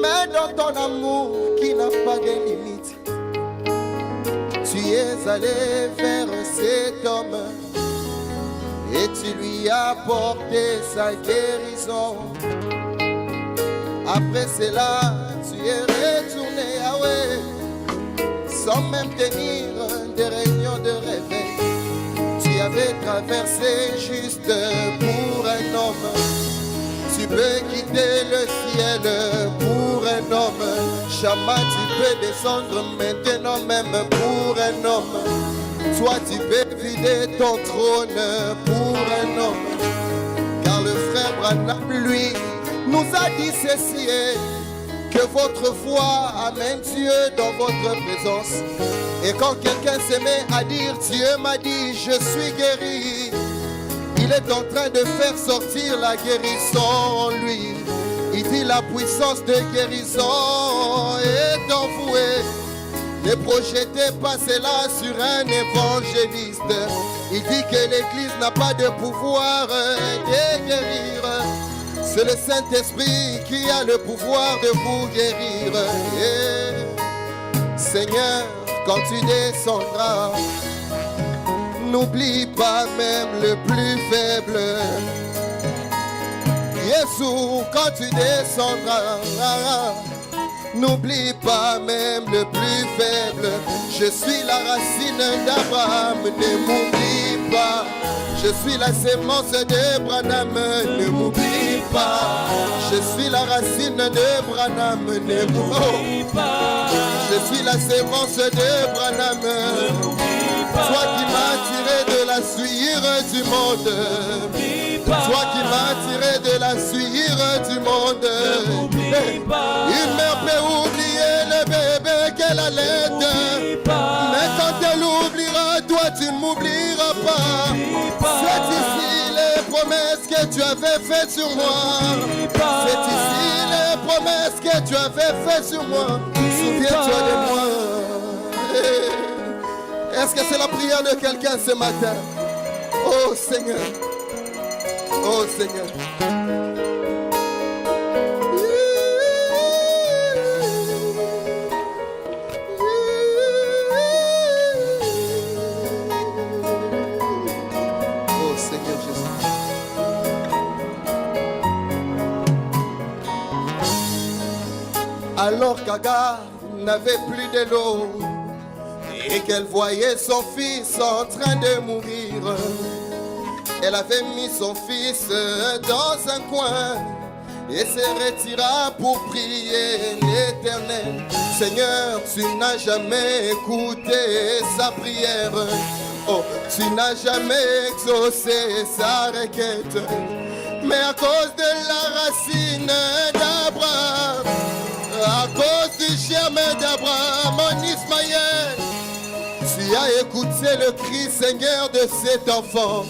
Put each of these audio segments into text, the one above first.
Mais dans ton amour qui n'a pas de limite, tu es allé vers cet homme et tu lui as apporté sa guérison. Après cela, tu es retourné à sans même tenir des réunions de réveil. Tu avais traversé juste pour un homme. Tu peux quitter le ciel pour un homme. Chama, tu peux descendre maintenant même pour un homme. Toi, tu peux vider ton trône pour un homme. Car le frère Branham, lui, nous a dit ceci, que votre foi amène Dieu dans votre présence. Et quand quelqu'un se met à dire, Dieu m'a dit, je suis guéri, il est en train de faire sortir la guérison en lui. Il dit, la puissance de guérison est en vous. Ne projetez pas cela sur un évangéliste. Il dit que l'Église n'a pas de pouvoir de guérir. C'est le Saint-Esprit qui a le pouvoir de vous guérir. Seigneur, quand tu descendras, n'oublie pas même le plus faible. Jésus, quand tu descendras, n'oublie pas même le plus faible. Je suis la racine d'Abraham, ne m'oublie pas. Je suis la sémence de Branham, ne m'oublie pas. Je suis la racine de Branham, ne m'oublie pas. Je suis la sémence de Branham. Toi qui m'as tiré de la suire du monde. Toi qui m'as tiré de la suire du monde. Une mère peut oublier le bébé qu'elle allait. Mais quand elle oubliera, toi tu ne m'oublieras pas. C'est ici les promesses que tu avais faites sur moi. C'est ici les promesses que tu avais faites sur moi. Souviens-toi de moi. Est-ce que c'est la prière de quelqu'un ce matin? Oh Seigneur. Oh Seigneur. Oh Seigneur Jésus. Alors qu'Agar n'avait plus de l'eau et qu'elle voyait son fils en train de mourir, elle avait mis son fils dans un coin et se retira pour prier l'Éternel. Seigneur, tu n'as jamais écouté sa prière. Oh, tu n'as jamais exaucé sa requête. Mais à cause de la racine d'Abraham, à cause du germe d'Abraham en Ismaël, tu as écouté le cri, Seigneur, de cet enfant.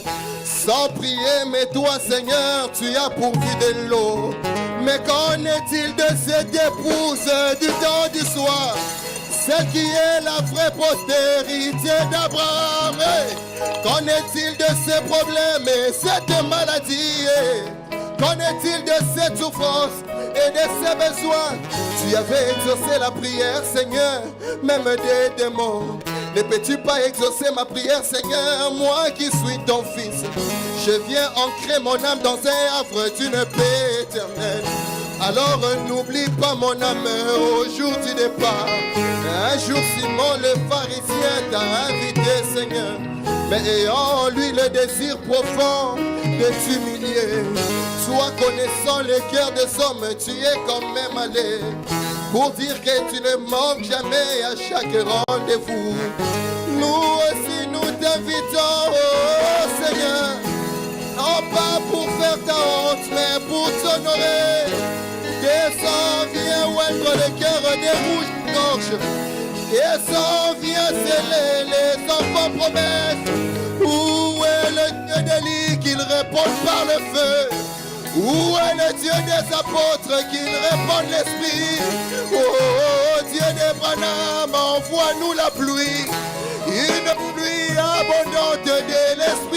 Sans prier, mais toi, Seigneur, tu as pourvu de l'eau. Mais qu'en est-il de cette épouse du temps du soir, celle qui est la vraie postérité d'Abraham? Qu'en est-il de ces problèmes et cette maladie? Qu'en est-il de cette souffrance et de ces besoins? Tu avais exaucé la prière, Seigneur, même des démons. Ne peux-tu pas exaucer ma prière, Seigneur, moi qui suis ton fils? Je viens ancrer mon âme dans un havre d'une paix éternelle. Alors n'oublie pas mon âme au jour du départ. Un jour Simon le pharisien t'a invité, Seigneur, mais ayant en lui le désir profond de t'humilier. Toi connaissant le cœur des hommes, tu es quand même allé pour dire que tu ne manques jamais à chaque rendez-vous. Nous aussi nous t'invitons, oh Seigneur, non pas pour faire ta honte, mais pour t'honorer. Descends, viens oindre le cœur des rouges-gorges. Descends, viens sceller les enfants promesses. Où est le Dieu d'Élie qu'il réponde par le feu? Où est le Dieu des apôtres qu'il réponde l'esprit? Oh Dieu d'Abraham, envoie-nous la pluie. Une pluie abondante de l'esprit.